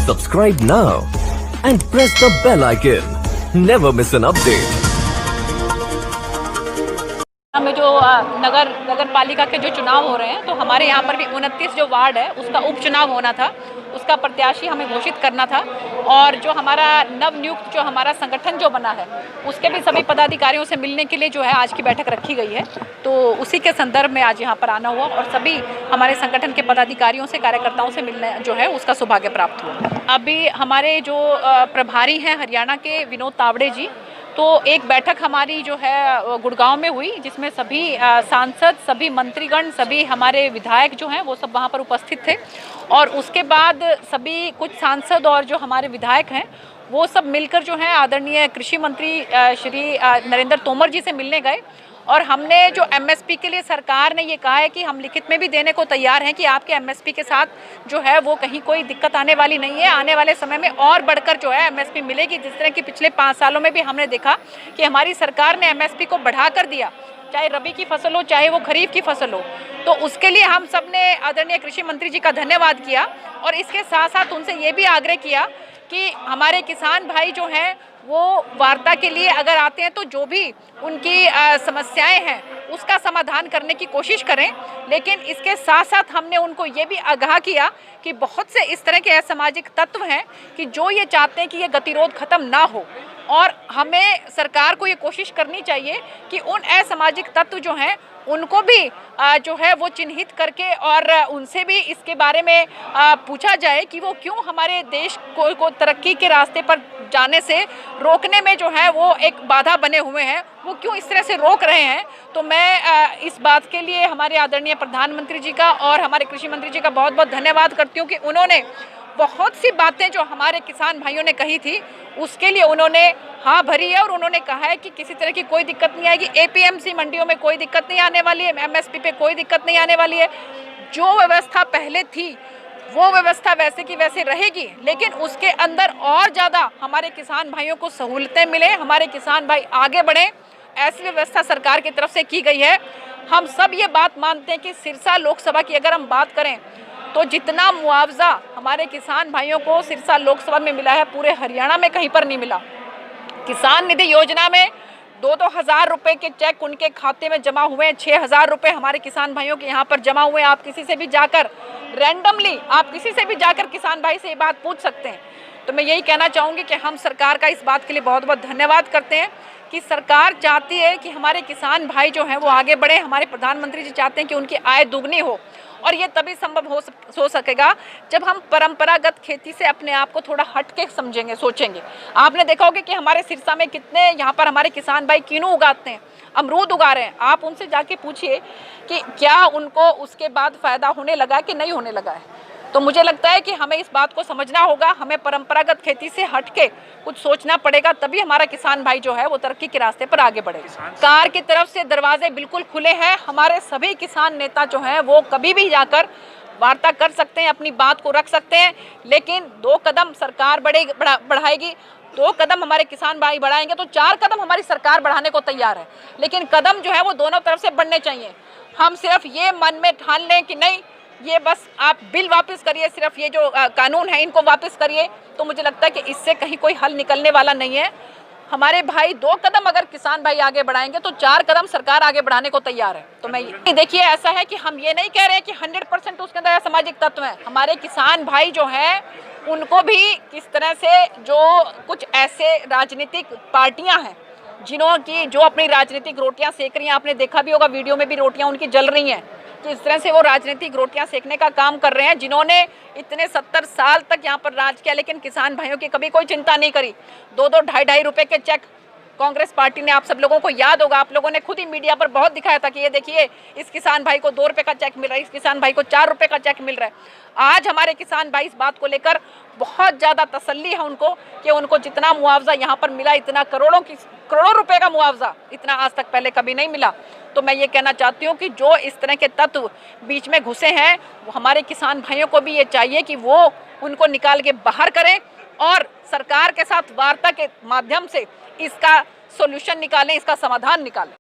Subscribe now and press the bell icon. Never miss an update. में जो नगर पालिका के जो चुनाव हो रहे हैं, तो हमारे यहाँ पर भी 29 जो वार्ड है उसका उपचुनाव होना था, उसका प्रत्याशी हमें घोषित करना था। और जो हमारा नवनियुक्त जो हमारा संगठन जो बना है उसके भी सभी पदाधिकारियों से मिलने के लिए जो है आज की बैठक रखी गई है। तो उसी के संदर्भ में आज यहाँ पर आना हुआ और सभी हमारे संगठन के पदाधिकारियों से, कार्यकर्ताओं से मिलने जो है उसका सौभाग्य प्राप्त हुआ। अभी हमारे जो प्रभारी हैं हरियाणा के विनोद तावड़े जी, तो एक बैठक हमारी जो है गुड़गांव में हुई, जिसमें सभी सांसद, सभी मंत्रीगण, सभी हमारे विधायक जो हैं वो सब वहाँ पर उपस्थित थे। और उसके बाद सभी कुछ सांसद और जो हमारे विधायक हैं वो सब मिलकर जो है आदरणीय कृषि मंत्री श्री नरेंद्र तोमर जी से मिलने गए। और हमने जो एमएसपी के लिए सरकार ने ये कहा है कि हम लिखित में भी देने को तैयार हैं कि आपके एमएसपी के साथ जो है वो कहीं कोई दिक्कत आने वाली नहीं है। आने वाले समय में और बढ़कर जो है एमएसपी मिलेगी। जिस तरह की पिछले 5 सालों में भी हमने देखा कि हमारी सरकार ने एमएसपी को बढ़ा कर दिया, चाहे रबी की फसल हो चाहे वो खरीफ की फसल हो। तो उसके लिए हम सब ने आदरणीय कृषि मंत्री जी का धन्यवाद किया। और इसके साथ साथ उनसे ये भी आग्रह किया कि हमारे किसान भाई जो हैं वो वार्ता के लिए अगर आते हैं तो जो भी उनकी समस्याएं हैं उसका समाधान करने की कोशिश करें। लेकिन इसके साथ साथ हमने उनको ये भी आगाह किया कि बहुत से इस तरह के असामाजिक तत्व हैं कि जो ये चाहते हैं कि ये गतिरोध खत्म ना हो। और हमें सरकार को ये कोशिश करनी चाहिए कि उन असामाजिक तत्व जो हैं उनको भी जो है वो चिन्हित करके और उनसे भी इसके बारे में पूछा जाए कि वो क्यों हमारे देश को तरक्की के रास्ते पर जाने से रोकने में जो है वो एक बाधा बने हुए हैं, वो क्यों इस तरह से रोक रहे हैं। तो मैं इस बात के लिए हमारे आदरणीय प्रधानमंत्री जी का और हमारे कृषि मंत्री जी का बहुत बहुत धन्यवाद करती हूँ कि उन्होंने बहुत सी बातें जो हमारे किसान भाइयों ने कही थी उसके लिए उन्होंने हाँ भरी है। और उन्होंने कहा है कि किसी तरह की कोई दिक्कत नहीं आएगी, एपीएमसी मंडियों में कोई दिक्कत नहीं आने वाली है, एमएसपी पे कोई दिक्कत नहीं आने वाली है। जो व्यवस्था पहले थी वो व्यवस्था वैसे की वैसे रहेगी, लेकिन उसके अंदर और ज़्यादा हमारे किसान भाइयों को सहूलतें मिले, हमारे किसान भाई आगे बढ़ें, ऐसी व्यवस्था सरकार की तरफ से की गई है। हम सब ये बात मानते हैं कि सिरसा लोकसभा की अगर हम बात करें तो जितना मुआवजा हमारे किसान भाइयों को सिरसा लोकसभा में मिला है पूरे हरियाणा में कहीं पर नहीं मिला। किसान निधि योजना में 2-2 हज़ार रुपये के चेक उनके खाते में जमा हुए हैं। 6,000 रुपये हमारे किसान भाइयों के यहाँ पर जमा हुए हैं। आप किसी से भी जाकर रैंडमली आप किसी से भी जाकर किसान भाई से ये बात पूछ सकते हैं। तो मैं यही कहना चाहूँगी कि हम सरकार का इस बात के लिए बहुत बहुत धन्यवाद करते हैं कि सरकार चाहती है कि हमारे किसान भाई जो हैं वो आगे बढ़े। हमारे प्रधानमंत्री जी चाहते हैं कि उनकी आय दुगनी हो, और ये तभी संभव हो सकेगा जब हम परंपरागत खेती से अपने आप को थोड़ा हट के समझेंगे, सोचेंगे। आपने देखा होगा कि हमारे सिरसा में कितने यहाँ पर हमारे किसान भाई कीनू उगाते हैं, अमरूद उगा रहे हैं। आप उनसे जाके पूछिए कि क्या उनको उसके बाद फ़ायदा होने लगा है कि नहीं होने लगा है। तो मुझे लगता है कि हमें इस बात को समझना होगा, हमें परंपरागत खेती से हट के कुछ सोचना पड़ेगा, तभी हमारा किसान भाई जो है वो तरक्की के रास्ते पर आगे बढ़ेगा। सरकार की तरफ से दरवाजे बिल्कुल खुले हैं। हमारे सभी किसान नेता जो हैं वो कभी भी जाकर वार्ता कर सकते हैं, अपनी बात को रख सकते हैं। लेकिन 2 कदम सरकार बढ़ाएगी, 2 कदम हमारे किसान भाई बढ़ाएंगे तो 4 कदम हमारी सरकार बढ़ाने को तैयार है। लेकिन कदम जो है वो दोनों तरफ से बढ़ने चाहिए। हम सिर्फ ये मन में ठान लें कि नहीं ये बस आप बिल वापस करिए, सिर्फ ये जो कानून है इनको वापस करिए, तो मुझे लगता है कि इससे कहीं कोई हल निकलने वाला नहीं है। हमारे भाई 2 कदम अगर किसान भाई आगे बढ़ाएंगे तो 4 कदम सरकार आगे बढ़ाने को तैयार है। तो मैं ये देखिए, ऐसा है कि हम ये नहीं कह रहे हैं कि 100% उसके अंदर सामाजिक तत्व हैं। हमारे किसान भाई जो हैं उनको भी किस तरह से जो कुछ ऐसे राजनीतिक पार्टियां हैं जिन्होंने जो अपनी राजनीतिक रोटियां सेक रही हैं, आपने देखा भी होगा वीडियो में भी रोटियां उनकी जल रही हैं, कि इस तरह से वो राजनीतिक रोटियां सेकने का काम कर रहे हैं, जिन्होंने इतने 70 साल तक यहाँ पर राज किया लेकिन किसान भाइयों की कभी कोई चिंता नहीं करी। 2-2 ढाई रुपए के चेक कांग्रेस पार्टी ने, आप सब लोगों को याद होगा, आप लोगों ने खुद ही मीडिया पर बहुत दिखाया था कि ये देखिए इस किसान भाई को 2 रुपये का चेक मिल रहा है, इस किसान भाई को 4 रुपये का चेक मिल रहा है। आज हमारे किसान भाई इस बात को लेकर बहुत ज़्यादा तसल्ली है उनको कि उनको जितना मुआवजा यहाँ पर मिला, इतना करोड़ों रुपए का मुआवजा इतना आज तक पहले कभी नहीं मिला। तो मैं ये कहना चाहती हूँ कि जो इस तरह के तत्व बीच में घुसे हैं वो हमारे किसान भाइयों को भी ये चाहिए कि वो उनको निकाल के बाहर करें और सरकार के साथ वार्ता के माध्यम से इसका सॉल्यूशन निकालें, इसका समाधान निकालें।